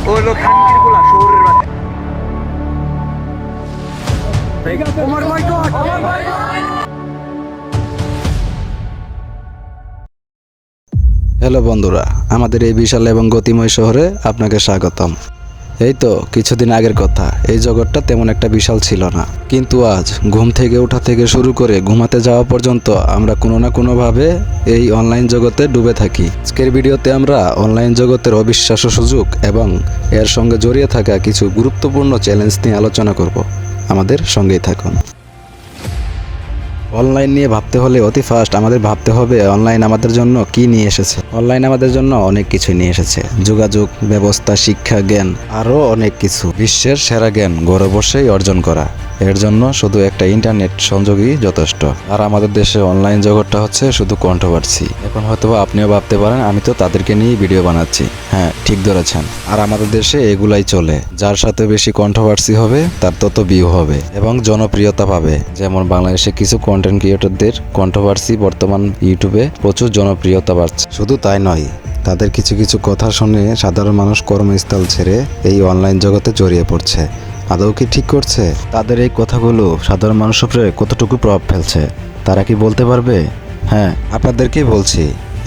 ও হলো খানকির পোলা শহরের বাচ্চা। হ্যালো বন্ধুরা, আমাদের এই বিশাল এবং গতিময় শহরে আপনাকে স্বাগতম। এই তো কিছুদিন আগের কথা, এই জগৎটা তেমন একটা বিশাল ছিল না, কিন্তু আজ ঘুম থেকে ওঠা থেকে শুরু করে ঘুমাতে যাওয়া পর্যন্ত আমরা কোনো না কোনোভাবে এই অনলাইন জগতে ডুবে থাকি। আজকের ভিডিওতে আমরা অনলাইন জগতের অবিশ্বাস্য সুযোগ এবং এর সঙ্গে জড়িয়ে থাকা কিছু গুরুত্বপূর্ণ চ্যালেঞ্জ নিয়ে আলোচনা করব। আমাদের সঙ্গেই থাকুন। অনলাইন নিয়ে ভাবতে হলে অতি ফার্স্ট আমাদের ভাবতে হবে অনলাইন আমাদের জন্য কি নিয়ে এসেছে। অনলাইন আমাদের জন্য অনেক কিছু নিয়ে এসেছে, যোগাযোগ ব্যবস্থা, শিক্ষা, জ্ঞান, আরও অনেক কিছু। বিশ্বের সেরা জ্ঞান ঘরে বসেই অর্জন করা, এর জন্য শুধু একটা ইন্টারনেট সংযোগই যথেষ্ট। আর আমাদের দেশে অনলাইন জগৎটা হচ্ছে শুধু কন্ট্রোভার্সি। এখন হয়তোবা আপনিও ভাবতে পারেন আমি তো তাদেরকে নিয়েই ভিডিও বানাচ্ছি। হ্যাঁ, ঠিক ধরেছেন। আর আমাদের দেশে এগুলাই চলে, যার সাথে বেশি কন্ট্রোভার্সি হবে তার তত ভিউ হবে এবং জনপ্রিয়তা পাবে। যেমন বাংলাদেশে কিছু কন্টেন্ট ক্রিয়েটরদের কন্ট্রোভার্সি বর্তমান ইউটিউবে প্রচুর জনপ্রিয়তা পাচ্ছে। শুধু তাই নয়, তাদের কিছু কিছু কথা শুনে সাধারণ মানুষ কর্মস্থল ছেড়ে এই অনলাইন জগতে জড়িয়ে পড়ছে। আদৌ কি ঠিক করছে? তাদের এই কথাগুলো সাধারণ মানুষের উপরে কতটুকু প্রভাব ফেলছে তারা কি বলতে পারবে? হ্যাঁ, আপনাদেরকেই বলছি,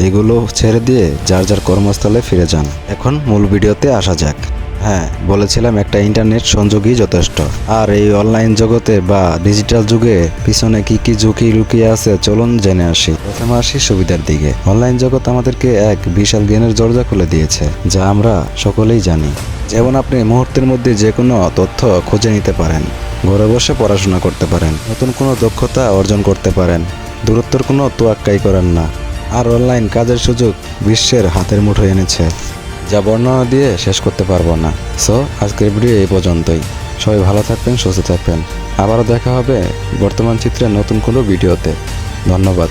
এগুলো ছেড়ে দিয়ে যার যার কর্মস্থলে ফিরে যান। এখন মূল ভিডিওতে আসা যাক। হ্যাঁ, বলেছিলাম একটা ইন্টারনেট সংযোগই যথেষ্ট। আর এই অনলাইন জগতে বা ডিজিটাল যুগে পিছনে কি কি ঝুঁকি লুকিয়ে আছে চলুন জেনে আসি। প্রথমে আসি সুবিধার দিকে। অনলাইন জগৎ আমাদেরকে এক বিশাল জ্ঞানের দরজা খুলে দিয়েছে, যা আমরা সকলেই জানি। যেমন আপনি মুহূর্তের মধ্যে যে কোনো তথ্য খুঁজে নিতে পারেন, ঘরে বসে পড়াশোনা করতে পারেন, নতুন কোনো দক্ষতা অর্জন করতে পারেন, দূরত্বের কোনো তোয়াক্কাই করেন না। আর অনলাইন কাজের সুযোগ বিশ্বের হাতের মুঠোয় এনেছে, যা বর্ণনা দিয়ে শেষ করতে পারবো না। সো আজকের ভিডিও এই পর্যন্তই। সবাই ভালো থাকবেন, সুস্থ থাকবেন। আবারও দেখা হবে বর্তমান চিত্রের নতুন কোনো ভিডিওতে। ধন্যবাদ।